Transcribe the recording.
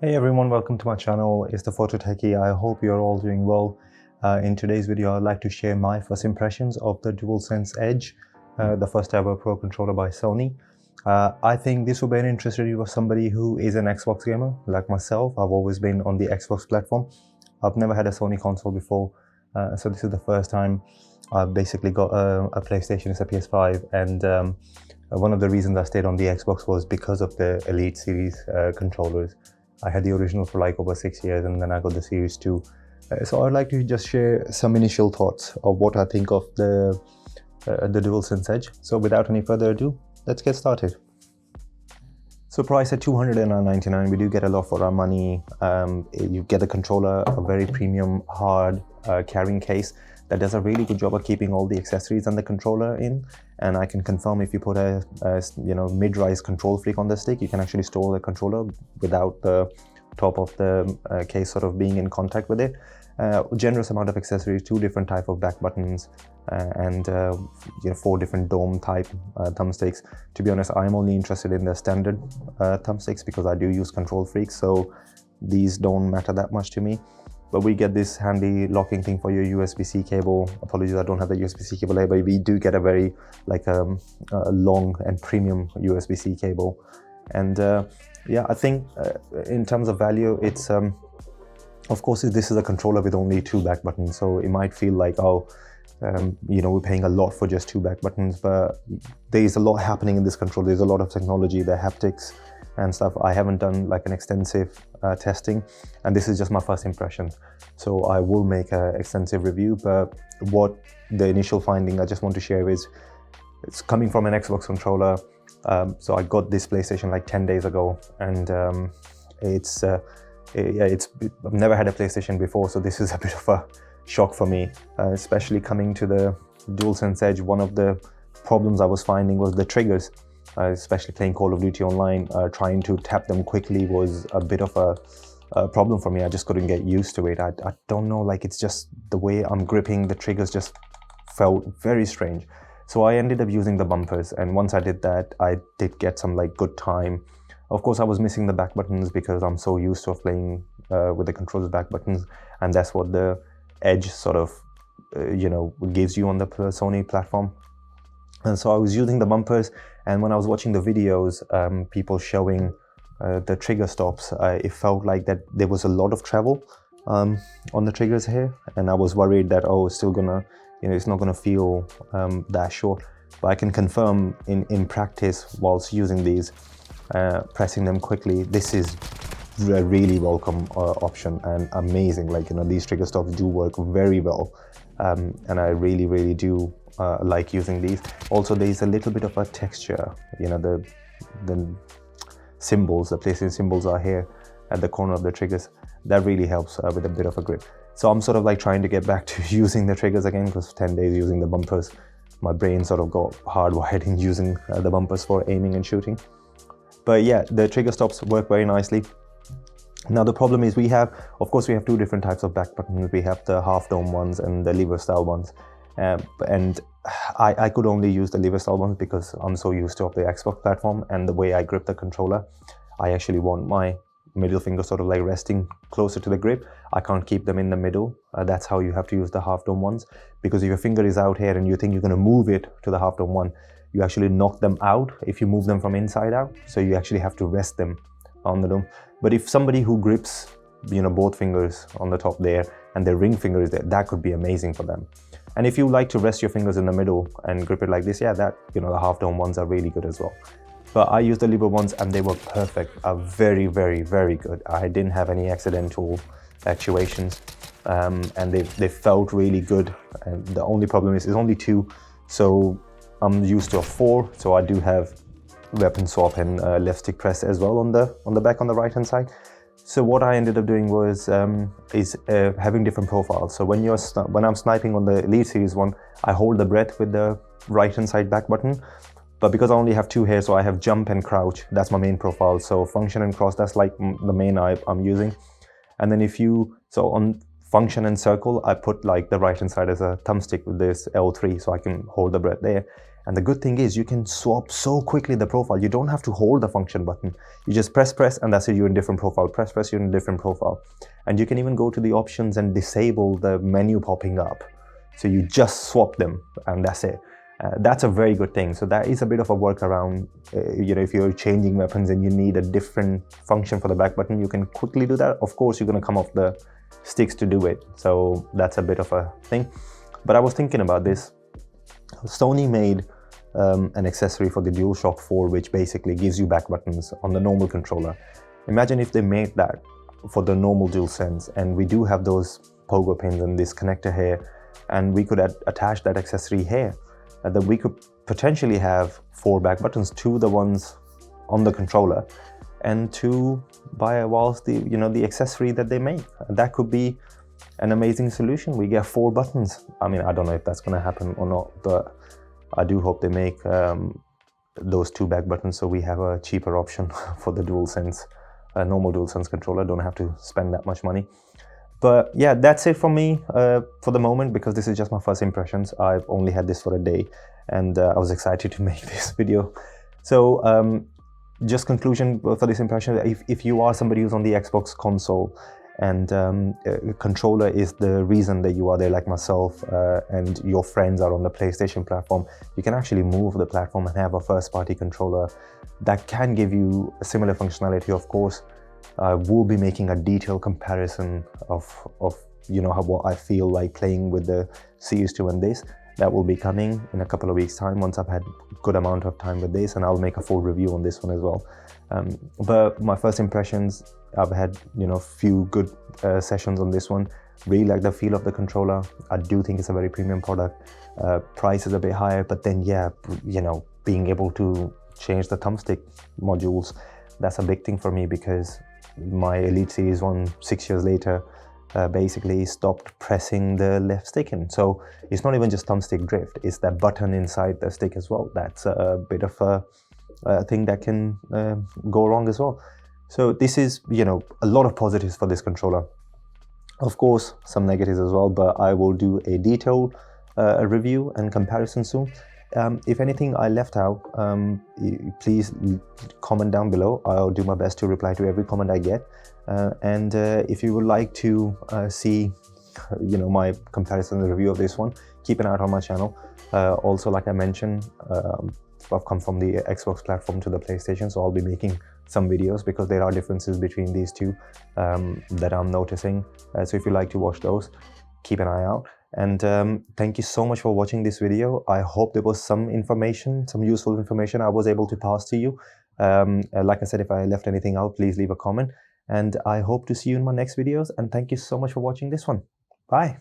Hey everyone, welcome to my channel. It's the Photo Techie. I hope you're all doing well. In today's video, I'd like to share my first impressions of the DualSense Edge, the first ever Pro controller by Sony. I think this will be an interesting review of somebody who is an Xbox gamer like myself. I've always been on the Xbox platform. I've never had a Sony console before, so this is the first time I've basically got a PlayStation. It's a PS5, and one of the reasons I stayed on the Xbox was because of the Elite Series controllers. I had the original for like over 6 years, and then I got the Series 2. So I'd like to just share some initial thoughts of what I think of the DualSense Edge. So without any further ado, let's get started. So price at $299, we do get a lot for our money. You get a controller, a very premium hard carrying case that does a really good job of keeping all the accessories and the controller in. And I can confirm if you put a mid-rise control freak on the stick, you can actually store the controller without the top of the case sort of being in contact with it. Generous amount of accessories, 2 different type of back buttons, and 4 different dome type thumbsticks. To be honest, I'm only interested in the standard thumbsticks because I do use control freaks, so these don't matter that much to me. But we get this handy locking thing for your USB-C cable. Apologies, I don't have the USB-C cable here, but we do get a very long and premium USB-C cable. And yeah, I think in terms of value, it's of course this is a controller with only 2 back buttons, so it might feel like, oh, we're paying a lot for just 2 back buttons, but there's a lot happening in this controller. There's a lot of technology, the haptics and stuff. I haven't done like an extensive testing, and this is just my first impression, so I will make an extensive review. But what the initial finding I just want to share is, it's coming from an Xbox controller. So I got this PlayStation like 10 days ago, and I've never had a PlayStation before, so this is a bit of a shock for me, especially coming to the DualSense Edge. One of the problems I was finding was the triggers. Especially playing Call of Duty online, trying to tap them quickly was a bit of a problem for me. I just couldn't get used to it. I don't know, like, it's just the way I'm gripping the triggers just felt very strange. So I ended up using the bumpers, and once I did that, I did get some like good time. Of course, I was missing the back buttons because I'm so used to playing with the controller's back buttons, and that's what the Edge sort of gives you on the Sony platform. And so I was using the bumpers, and when I was watching the videos, people showing the trigger stops, it felt like that there was a lot of travel on the triggers here, and I was worried that, oh, it's still gonna, it's not gonna feel that short. But I can confirm in practice, whilst using these, pressing them quickly, this is a really welcome option and amazing. Like, these trigger stops do work very well, and I really do like using these. Also, there's a little bit of a texture, the symbols, the PlayStation symbols are here at the corner of the triggers. That really helps with a bit of a grip. So I'm sort of like trying to get back to using the triggers again, because 10 days using the bumpers, my brain sort of got hardwired in using the bumpers for aiming and shooting. But yeah, the trigger stops work very nicely. Now the problem is, of course we have 2 different types of back buttons. We have the half dome ones and the lever style ones. And I could only use the lever style ones because I'm so used to the Xbox platform and the way I grip the controller. I actually want my middle finger sort of like resting closer to the grip. I can't keep them in the middle. That's how you have to use the half dome ones, because if your finger is out here and you think you're going to move it to the half dome one, you actually knock them out if you move them from inside out. So you actually have to rest them on the dome. But if somebody who grips both fingers on the top there and their ring finger is there, that could be amazing for them. And if you like to rest your fingers in the middle and grip it like this, yeah, that the half dome ones are really good as well. But I used the lever ones and they were perfect, very good. I didn't have any accidental actuations, and they felt really good. And the only problem is, it's only 2, so I'm used to a 4, so I do have weapon swap and left stick press as well on the back on the right hand side. So what I ended up doing was having different profiles. So when I'm sniping on the Elite Series one, I hold the breath with the right hand side back button. But because I only have 2 here, so I have jump and crouch. That's my main profile. So function and cross, that's like the main I'm using. And then so on function and circle, I put like the right hand side as a thumbstick with this L3, so I can hold the breath there. And the good thing is you can swap so quickly the profile. You don't have to hold the function button. You just press, and that's it, you're in different profile. Press, you're in a different profile. And you can even go to the options and disable the menu popping up. So you just swap them and that's it. That's a very good thing. So that is a bit of a workaround. If you're changing weapons and you need a different function for the back button, you can quickly do that. Of course, you're going to come off the sticks to do it. So that's a bit of a thing. But I was thinking about this. Sony made an accessory for the DualShock 4, which basically gives you back buttons on the normal controller. Imagine if they made that for the normal DualSense, and we do have those pogo pins and this connector here, and we could attach that accessory here. That we could potentially have 4 back buttons, 2 the ones on the controller, and 2 by whilst the accessory that they make. That could be an amazing solution. We get 4 buttons. I mean, I don't know if that's going to happen or not, but I do hope they make those 2 back buttons so we have a cheaper option for the DualSense, normal DualSense controller. Don't have to spend that much money. But yeah, that's it from me for the moment, because this is just my first impressions. I've only had this for a day, and I was excited to make this video. So just conclusion for this impression, if you are somebody who's on the Xbox console and controller is the reason that you are there, like myself, and your friends are on the PlayStation platform, you can actually move the platform and have a first-party controller that can give you a similar functionality. Of course, I will be making a detailed comparison of what I feel like playing with the Series 2 and this. That will be coming in a couple of weeks' time once I've had a good amount of time with this, and I'll make a full review on this one as well. But my first impressions, I've had few good sessions on this one. Really like the feel of the controller. I do think it's a very premium product. Price is a bit higher, but then yeah, being able to change the thumbstick modules, that's a big thing for me, because my Elite Series 1 6 years later basically stopped pressing the left stick in. So it's not even just thumbstick drift, it's that button inside the stick as well. That's a bit of a thing that can go wrong as well. So this is a lot of positives for this controller. Of course, some negatives as well, but I will do a detailed review and comparison soon. If anything I left out, please comment down below. I'll do my best to reply to every comment I get. And if you would like to see my comparison and review of this one, keep an eye out on my channel. Also, like I mentioned, I've come from the Xbox platform to the PlayStation, so I'll be making some videos because there are differences between these two that I'm noticing. So if you like to watch those, keep an eye out. And thank you so much for watching this video. I hope there was some information, some useful information I was able to pass to you. Like I said, if I left anything out, please leave a comment. And I hope to see you in my next videos. And thank you so much for watching this one. Bye.